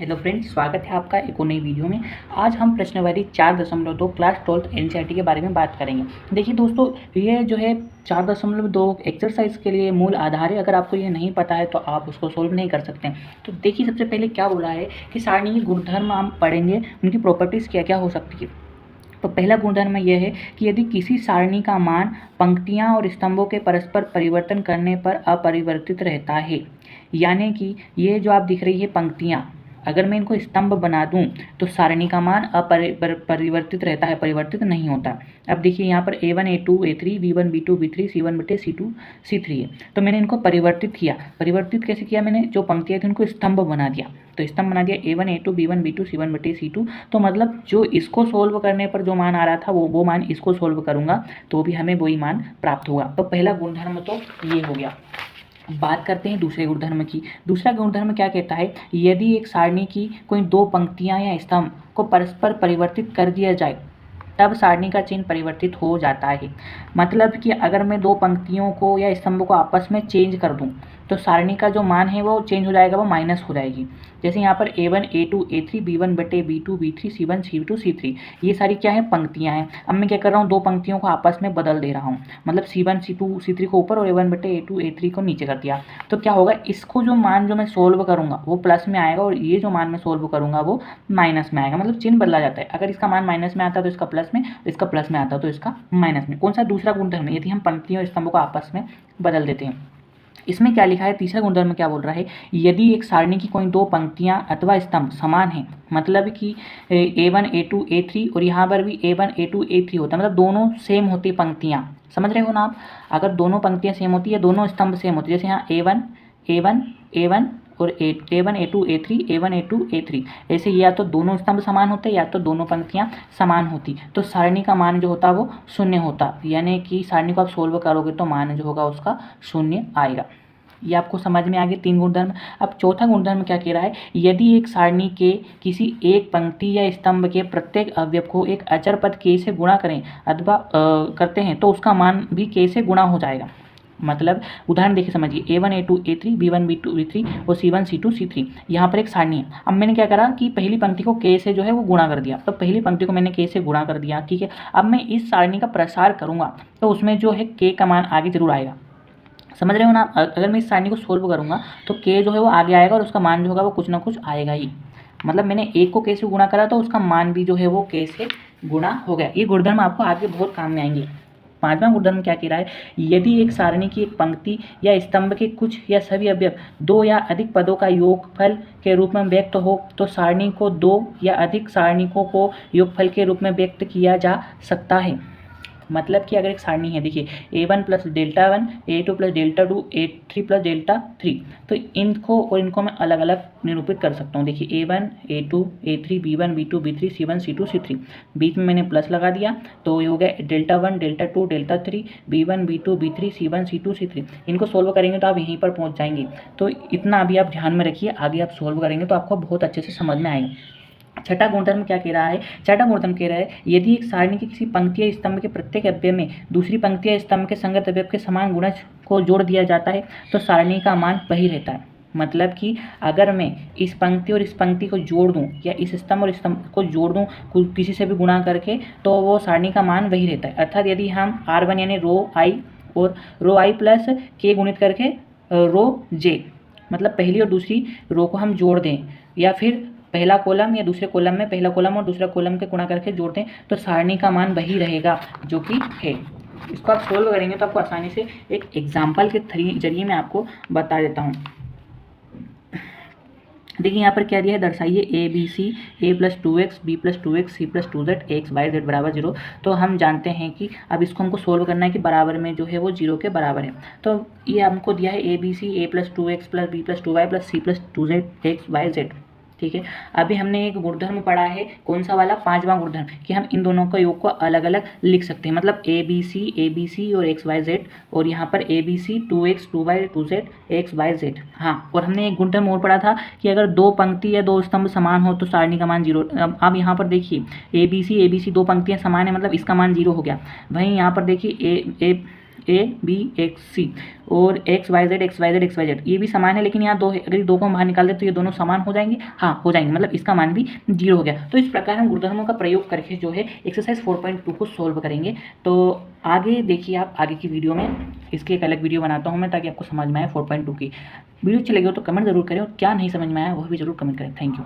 Hello friends, स्वागत है आपका एक और नई वीडियो में। आज हम प्रश्नावली 4.2 क्लास 12th एनसीईआरटी के बारे में बात करेंगे। देखिए दोस्तों, ये जो है 4.2 एक्सरसाइज के लिए मूल आधार है। अगर आपको ये नहीं पता है तो आप उसको सोल्व नहीं कर सकते। तो देखिए, सबसे पहले क्या बोला है कि सारणी के गुणधर्म हम पढ़ेंगे, उनकी प्रॉपर्टीज़ क्या क्या हो सकती है। तो पहला गुणधर्म यह है कि यदि किसी सारणी का मान पंक्तियाँ और स्तंभों के परस्पर परिवर्तन करने पर अपरिवर्तित रहता है, यानी कि ये जो आप दिख रही है पंक्तियाँ, अगर मैं इनको स्तंभ बना दूं तो सारणी का मान अपरिवर्तित रहता है, परिवर्तित नहीं होता। अब देखिए यहाँ पर a1 a2 a3 b1 b2 b3 c1 बटे c2 c3 है। तो मैंने इनको परिवर्तित किया। परिवर्तित कैसे किया? मैंने जो पंक्तियाँ थी उनको स्तंभ बना दिया। तो स्तंभ बना दिया a1 a2 b1 b2 c1 बटे c2। तो मतलब जो इसको सोल्व करने पर जो मान आ रहा था वो मान इसको सोल्व करूँगा तो भी हमें वही मान प्राप्त होगा। तो पहला गुणधर्म तो ये हो गया। बात करते हैं दूसरे गुणधर्म की। दूसरा गुणधर्म क्या कहता है? यदि एक सारणी की कोई दो पंक्तियां या स्तंभ को परस्पर परिवर्तित कर दिया जाए तब सारणी का चिन्ह परिवर्तित हो जाता है। मतलब कि अगर मैं दो पंक्तियों को या स्तंभों को आपस में चेंज कर दूं तो सारणी का जो मान है वो चेंज हो जाएगा, वो माइनस हो जाएगी। जैसे यहाँ पर a1 a2 a3 b1 बटे b2 b3 c1 c2 c3, ये सारी क्या है? पंक्तियाँ हैं। अब मैं क्या कर रहा हूँ? दो पंक्तियों को आपस में बदल दे रहा हूँ। मतलब c1 c2 c3 को ऊपर और a1 बटे a2 a3 को नीचे कर दिया। तो क्या होगा? इसको जो मान जो मैं सोल्व करूँगा वो प्लस में आएगा और ये जो मान मैं सोल्व करूँगा वो माइनस में आएगा। मतलब चिन्ह बदला जाता है। अगर इसका मान माइनस में आता है तो इसका प्लस में, इसका प्लस में आता है तो इसका माइनस में। कौन सा? दूसरा गुणधर्म है, यदि हम पंक्तियों और स्तंभों को आपस में बदल देते हैं। इसमें क्या लिखा है? तीसरा गुणधर्म क्या बोल रहा है? यदि एक सारणी की कोई दो पंक्तियां अथवा स्तंभ समान हैं, मतलब कि a1 a2 a3 और यहाँ पर भी a1 a2 a3 होता है, मतलब दोनों सेम होती पंक्तियां। समझ रहे हो ना आप? अगर दोनों पंक्तियां सेम होती है, दोनों स्तंभ सेम होती है, जैसे यहाँ a1 a1 a1 और a1 a2 a3 a1 a2 a3, ऐसे या तो दोनों स्तंभ समान होते या तो दोनों पंक्तियां समान होती, तो सारणी का मान जो होता वो शून्य होता। यानी कि सारणी को आप सोल्व करोगे तो मान जो होगा उसका शून्य आएगा। ये आपको समझ में आ गए तीन गुणधर्म। अब चौथा गुणधर्म क्या कह रहा है? यदि एक सारणी के किसी एक पंक्ति या स्तंभ के प्रत्येक अवयव को एक अचर पद k से गुणा करें अथवा करते हैं तो उसका मान भी k से गुणा हो जाएगा। मतलब उदाहरण देखिए, समझिए a1 a2 a3 b1 b2 b3 और c1 c2 c3, यहाँ पर एक सारणी है। अब मैंने क्या करा कि पहली पंक्ति को k से जो है वो गुणा कर दिया। तो पहली पंक्ति को मैंने k से गुणा कर दिया, ठीक है। अब मैं इस सारणी का प्रसार करूँगा तो उसमें जो है k का मान आगे जरूर आएगा। समझ रहे हो ना? अगर मैं इस सारणी को सोल्व करूँगा तो k जो है वो आगे आएगा और उसका मान जो होगा वो कुछ ना कुछ आएगा ही। मतलब मैंने एक को k से गुणा करा तो उसका मान भी जो है वो k से गुणा हो गया। ये गुणधर्म आपको आगे बहुत काम में आएंगे। पांचवां गुणधर्म क्या कह रहा है? यदि एक सारणी की एक पंक्ति या स्तंभ के कुछ या सभी अवयव दो या अधिक पदों का योगफल के रूप में व्यक्त हो तो सारणी को दो या अधिक सारणिकों को योगफल के रूप में व्यक्त किया जा सकता है। मतलब कि अगर एक सारणी है, देखिए a1 plus delta 1 a2 plus delta 2 a3 plus delta 3, तो इनको और इनको मैं अलग अलग निरूपित कर सकता हूँ। देखिए a1 a2 a3 b1 b2 b3 c1 c2 c3, बीच में मैंने प्लस लगा दिया तो ये हो गया delta 1 delta 2 delta 3 b1 b2 b3 c1 c2 c3। इनको सोल्व करेंगे तो आप यहीं पर पहुँच जाएंगे। तो इतना अभी आप ध्यान में रखिए, आगे आप सोल्व करेंगे तो आपको बहुत अच्छे से समझ में आएगा। छठा गुणधर्म क्या कह रहा है? छठा गुणधर्म कह रहा है यदि एक सारणी की किसी पंक्ति या स्तंभ के प्रत्येक अवयव में दूसरी पंक्ति या स्तंभ के संगत अवयव के समान गुणज को जोड़ दिया जाता है तो सारणी का मान वही रहता है। मतलब कि अगर मैं इस पंक्ति और इस पंक्ति को जोड़ दूं या इस स्तंभ और इस स्तंभ को जोड़ दूं किसी से भी गुणा करके तो वो सारणी का मान वही रहता है। अर्थात यदि हम r1 यानी रो i और रो i प्लस k गुणित करके रो j, मतलब पहली और दूसरी रो को हम जोड़ दें या फिर पहला कॉलम या दूसरे कॉलम में पहला कॉलम और दूसरा कॉलम के गुणा करके जोड़ दें तो सारणी का मान वही रहेगा जो कि है। इसको आप सोल्व करेंगे तो आपको आसानी से एक एग्जाम्पल के जरिए मैं आपको बता देता हूँ। देखिए यहाँ पर क्या दिया है? दर्शाइए a b c a plus 2x b plus 2x c plus 2z x y z बराबर 0। तो हम जानते हैं कि अब इसको हमको सोल्व करना है कि बराबर में जो है वो 0 के बराबर है। तो ये हमको दिया है a b c a plus 2x plus b plus 2y plus c plus 2z x y z, ठीक है। अभी हमने एक गुणधर्म पढ़ा है, कौन सा वाला? पांचवा गुणधर्म, कि हम इन दोनों का योग को अलग अलग लिख सकते हैं। मतलब a b c और x y z, और यहाँ पर a b c 2x 2y 2z x y z। हाँ, और हमने एक गुणधर्म और पढ़ा था कि अगर दो पंक्ति या दो स्तंभ समान हो तो सारणी का मान 0। अब यहाँ पर देखिए a b c दो पंक्तियाँ समान है, मतलब इसका मान 0 हो गया। वहीं यहाँ पर देखिए ABC और XYZ ये भी समान है, लेकिन यहाँ दो है, अगर ये दो को हम बाहर निकाल दे तो ये दोनों समान हो जाएंगे। हाँ हो जाएंगे, मतलब इसका मान भी 0 हो गया। तो इस प्रकार हम गुणधर्मों का प्रयोग करके जो है एक्सरसाइज 4.2 को सॉल्व करेंगे। तो आगे देखिए आप आगे की वीडियो में, इसकी एक अलग वीडियो बनाता हूँ मैं ताकि आपको समझ में आए 4.2 की। वीडियो अच्छी लगी हो तो कमेंट जरूर करें और क्या नहीं समझ में आया वह भी जरूर कमेंट करें। Thank you.